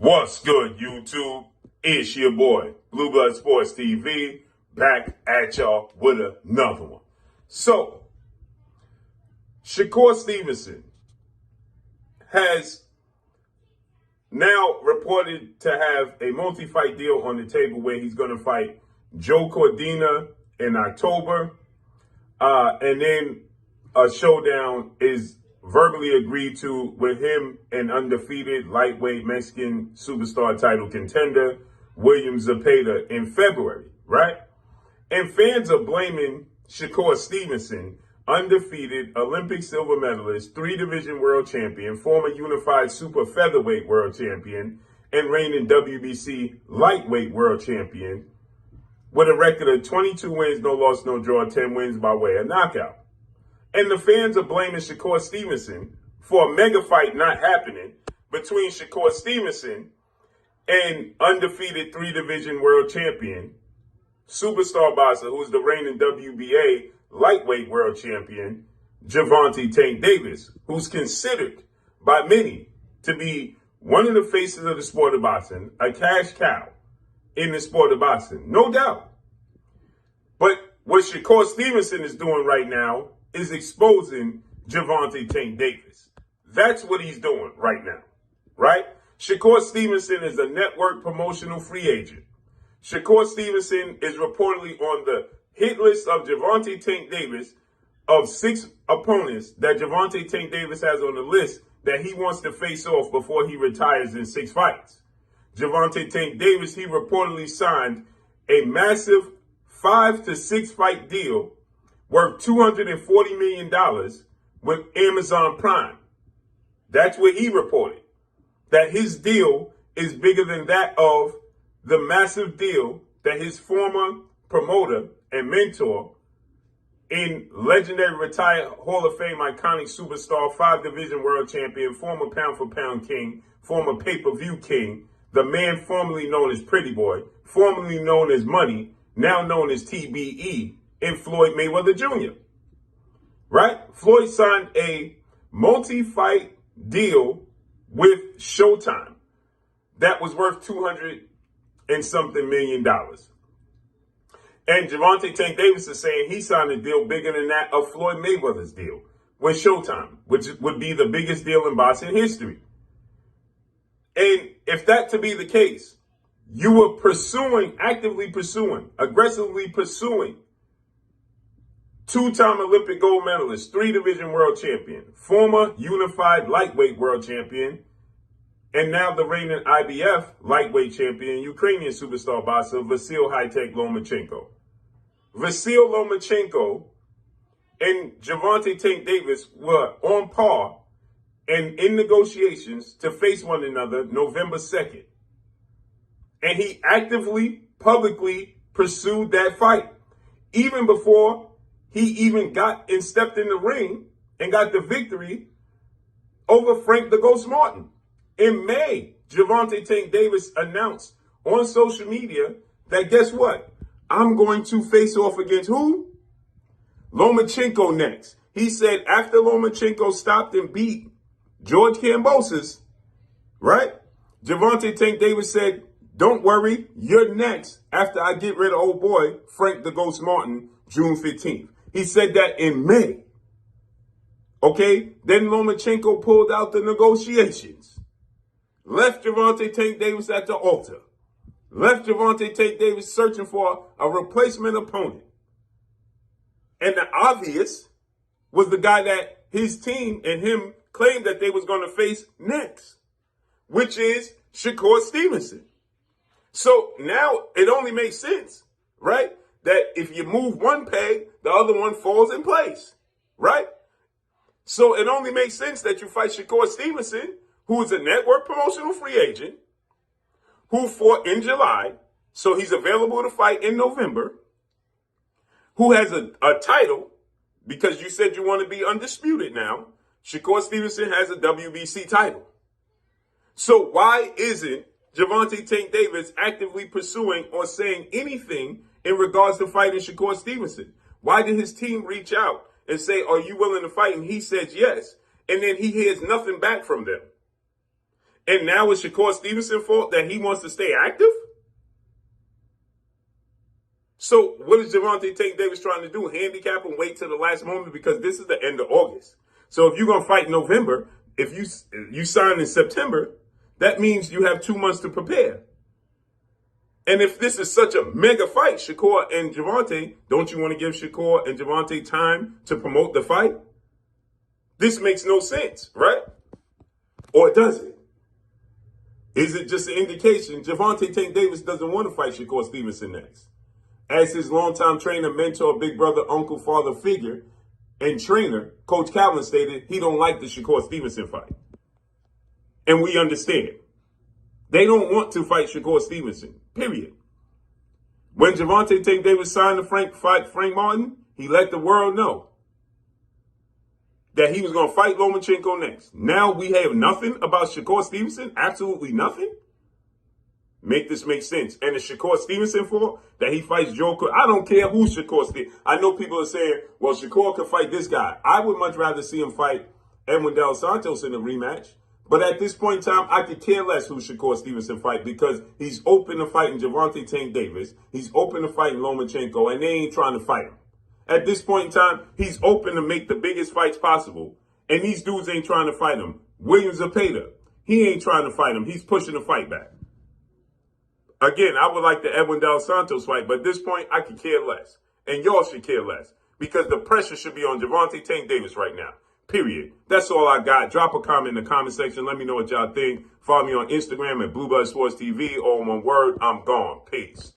What's good, YouTube? It's your boy, Blue Blood Sports TV, back at y'all with another one. So, Shakur Stevenson has now reported to have a multi-fight deal on the table where he's going to fight Joe Cordina in October. And then a showdown is verbally agreed to with him and undefeated lightweight Mexican superstar title contender William Zepeda in February, right? And fans are blaming Shakur Stevenson, undefeated Olympic silver medalist, 3-division world champion, former unified super featherweight world champion, and reigning WBC lightweight world champion, with a record of 22 wins, no loss, no draw, 10 wins by way of knockout. And the fans are blaming Shakur Stevenson for a mega fight not happening between Shakur Stevenson and undefeated 3-division world champion, superstar boxer, who's the reigning WBA lightweight world champion, Gervonta Tank Davis, who's considered by many to be one of the faces of the sport of boxing, a cash cow in the sport of boxing, no doubt. But what Shakur Stevenson is doing right now is exposing Gervonta Tank Davis. That's what he's doing right now, right? Shakur Stevenson is a network promotional free agent. Shakur Stevenson is reportedly on the hit list of Gervonta Tank Davis of 6 opponents that Gervonta Tank Davis has on the list that he wants to face off before he retires in 6 fights. Gervonta Tank Davis, he reportedly signed a massive 5 to 6 fight deal worth $240 million with Amazon Prime. That's what he reported. That his deal is bigger than that of the massive deal that his former promoter and mentor in legendary retired Hall of Fame iconic superstar, 5-division world champion, former pound-for-pound king, former pay-per-view king, the man formerly known as Pretty Boy, formerly known as Money, now known as TBE, in Floyd Mayweather Jr., right? Floyd signed a multi-fight deal with Showtime that was worth $200 and something million. And Gervonta Tank Davis is saying he signed a deal bigger than that of Floyd Mayweather's deal with Showtime, which would be the biggest deal in boxing history. And if that to be the case, you were actively pursuing, aggressively pursuing 2-time Olympic gold medalist, 3-division world champion, former unified lightweight world champion, and now the reigning IBF lightweight champion, Ukrainian superstar boxer Vasyl High-Tech Lomachenko. Vasyl Lomachenko and Gervonta Tank Davis were on par and in negotiations to face one another November 2nd. And he actively, publicly pursued that fight, even before he even got and stepped in the ring and got the victory over Frank the Ghost Martin. In May, Gervonta Tank Davis announced on social media that guess what? I'm going to face off against who? Lomachenko next. He said after Lomachenko stopped and beat George Kambosos, right? Gervonta Tank Davis said, don't worry, you're next after I get rid of old boy Frank the Ghost Martin, June 15th. He said that in May. Okay? Then Lomachenko pulled out the negotiations. Left Gervonta Tank Davis at the altar. Left Gervonta Tank Davis searching for a replacement opponent. And the obvious was the guy that his team and him claimed that they was going to face next, which is Shakur Stevenson. So now it only makes sense, right? That if you move one peg, the other one falls in place, right? So it only makes sense that you fight Shakur Stevenson, who is a network promotional free agent, who fought in July, so he's available to fight in November, who has a title, because you said you want to be undisputed now. Shakur Stevenson has a WBC title. So why isn't Gervonta Tank Davis actively pursuing or saying anything in regards to fighting Shakur Stevenson? Why did his team reach out and say, are you willing to fight? And he says yes. And then he hears nothing back from them. And now it's Shakur Stevenson's fault that he wants to stay active? So what is Gervonta Tank Davis trying to do? Handicap and wait till the last moment because this is the end of August. So if you're going to fight in November, if you sign in September, that means you have 2 months to prepare. And if this is such a mega fight, Shakur and Gervonta, don't you want to give Shakur and Gervonta time to promote the fight? This makes no sense, right? Or does it? Is it just an indication Gervonta Tank Davis doesn't want to fight Shakur Stevenson next? As his longtime trainer, mentor, big brother, uncle, father figure, and trainer, Coach Calvin stated he don't like the Shakur Stevenson fight. And we understand. They don't want to fight Shakur Stevenson, period. When Gervonta Tank Davis signed to fight Frank Martin, he let the world know that he was going to fight Lomachenko next. Now we have nothing about Shakur Stevenson, absolutely nothing. Make this make sense. And it's Shakur Stevenson fault that he fights Joe. I don't care who Shakur Stevenson. I know people are saying, well, Shakur could fight this guy. I would much rather see him fight Edwin Del Santos in a rematch. But at this point in time, I could care less who Shakur Stevenson fight because he's open to fighting Gervonta Tank Davis. He's open to fighting Lomachenko, and they ain't trying to fight him. At this point in time, he's open to make the biggest fights possible, and these dudes ain't trying to fight him. Williams Zepeda, he ain't trying to fight him. He's pushing the fight back. Again, I would like the Edwin Del Santos fight, but at this point, I could care less. And y'all should care less because the pressure should be on Gervonta Tank Davis right now. Period. That's all I got. Drop a comment in the comment section. Let me know what y'all think. Follow me on Instagram at Blueblood Sports TV. All one word. I'm gone. Peace.